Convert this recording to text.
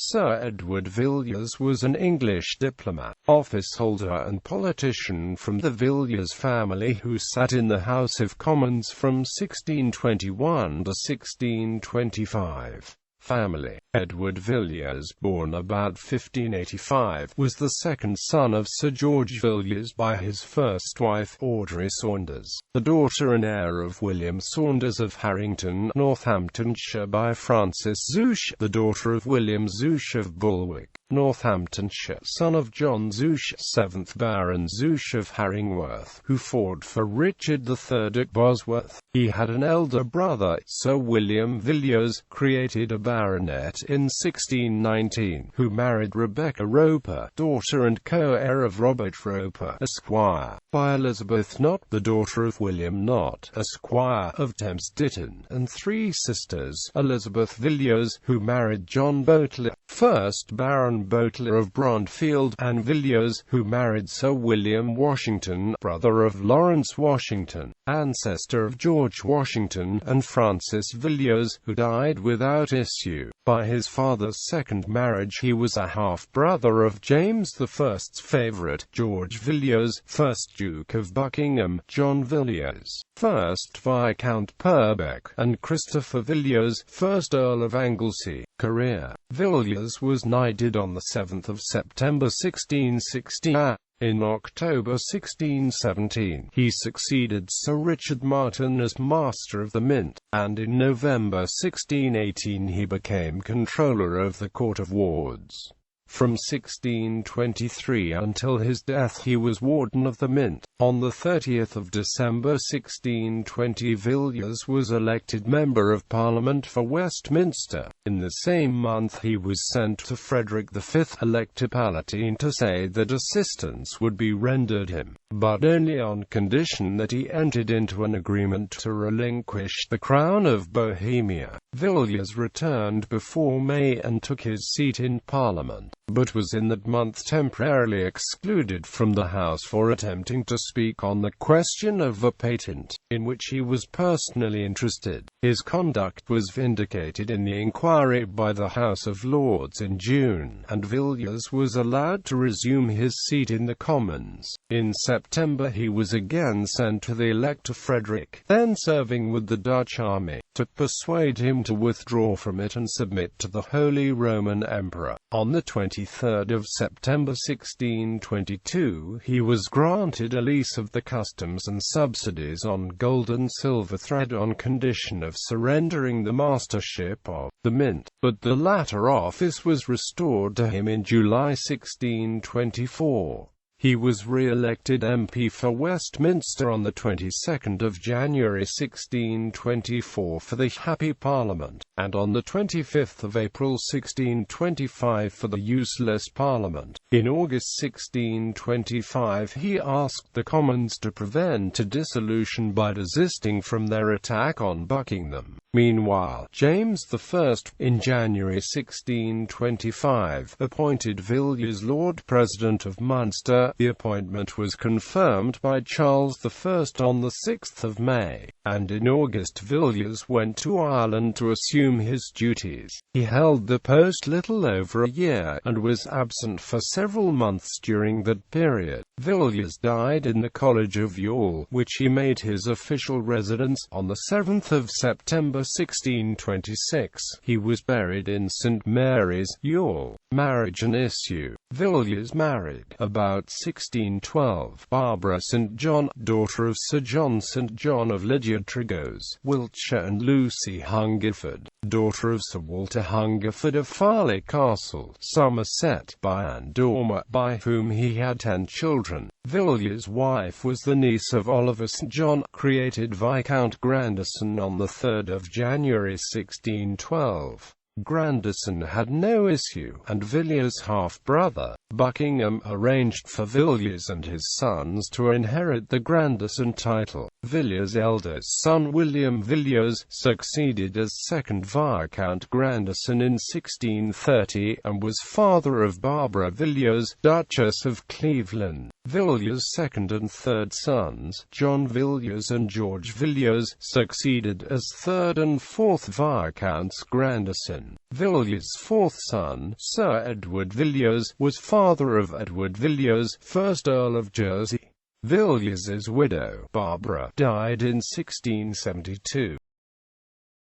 Sir Edward Villiers was an English diplomat, officeholder and politician from the Villiers family who sat in the House of Commons from 1621 to 1625. Family. Edward Villiers, born about 1585, was the second son of Sir George Villiers by his first wife, Audrey Saunders, the daughter and heir of William Saunders of Harrington, Northamptonshire, by Frances Zouche, the daughter of William Zouche of Bulwick, Northamptonshire, son of John Zouche, 7th Baron Zouche of Haringworth, who fought for Richard III at Bosworth. He had an elder brother, Sir William Villiers, created a baronet in 1619, who married Rebecca Roper, daughter and co-heir of Robert Roper, Esquire, by Elizabeth Knott, the daughter of William Knott, Esquire, of Thames Ditton, and three sisters, Elizabeth Villiers, who married John Boteler, 1st Baron Boteler of Brondfield, and Villiers, who married Sir William Washington, brother of Lawrence Washington, ancestor of George Washington, and Frances Villiers, who died without issue. By his father's second marriage he was a half-brother of James I's favourite, George Villiers, 1st Duke of Buckingham, John Villiers, 1st Viscount Purbeck, and Christopher Villiers, 1st Earl of Anglesey. Career. Villiers was knighted on 7 September 1660. In October 1617, he succeeded Sir Richard Martin as Master of the Mint, and in November 1618 he became Controller of the Court of Wards. From 1623 until his death he was Warden of the Mint. On 30 December 1620 Villiers was elected Member of Parliament for Westminster. In the same month he was sent to Frederick V Elector-Palatine to say that assistance would be rendered him, but only on condition that he entered into an agreement to relinquish the crown of Bohemia. Villiers returned before May and took his seat in Parliament, but was in that month temporarily excluded from the House for attempting to speak on the question of a patent, in which he was personally interested. His conduct was vindicated in the inquiry by the House of Lords in June, and Villiers was allowed to resume his seat in the Commons. In September he was again sent to the Elector Frederick, then serving with the Dutch army, to persuade him to withdraw from it and submit to the Holy Roman Emperor. On the 23rd of September 1622, he was granted a lease of the customs and subsidies on gold and silver thread on condition of surrendering the mastership of the Mint, but the latter office was restored to him in July 1624. He was re-elected MP for Westminster on the 22nd of January 1624 for the Happy Parliament, and on the 25th of April 1625 for the Useless Parliament. In August 1625 he asked the Commons to prevent a dissolution by desisting from their attack on Buckingham. Meanwhile, James I, in January 1625, appointed Villiers Lord President of Munster. The appointment was confirmed by Charles I on the 6th of May, and in August Villiers went to Ireland to assume his duties. He held the post little over a year, and was absent for several months during that period. Villiers died in the College of Youghal, which he made his official residence, on the 7th of September 1626. He was buried in St Mary's, Youghal. Marriage and issue. Villiers married, about 1612, Barbara St John, daughter of Sir John St John of Lydiard Tregose, Wiltshire, and Lucy Hungerford, daughter of Sir Walter Hungerford of Farleigh Castle, Somerset, by Anne Dormer, by whom he had 10 children. Villiers' wife was the niece of Oliver St John, created Viscount Grandison on the 3rd of January 1612. Grandison had no issue, and Villiers' half-brother, Buckingham, arranged for Villiers and his sons to inherit the Grandison title. Villiers' eldest son William Villiers succeeded as 2nd Viscount Grandison in 1630, and was father of Barbara Villiers, Duchess of Cleveland. Villiers' second and third sons, John Villiers and George Villiers, succeeded as third and fourth Viscounts Grandison. Villiers' fourth son, Sir Edward Villiers, was father of Edward Villiers, 1st Earl of Jersey. Villiers' widow, Barbara, died in 1672.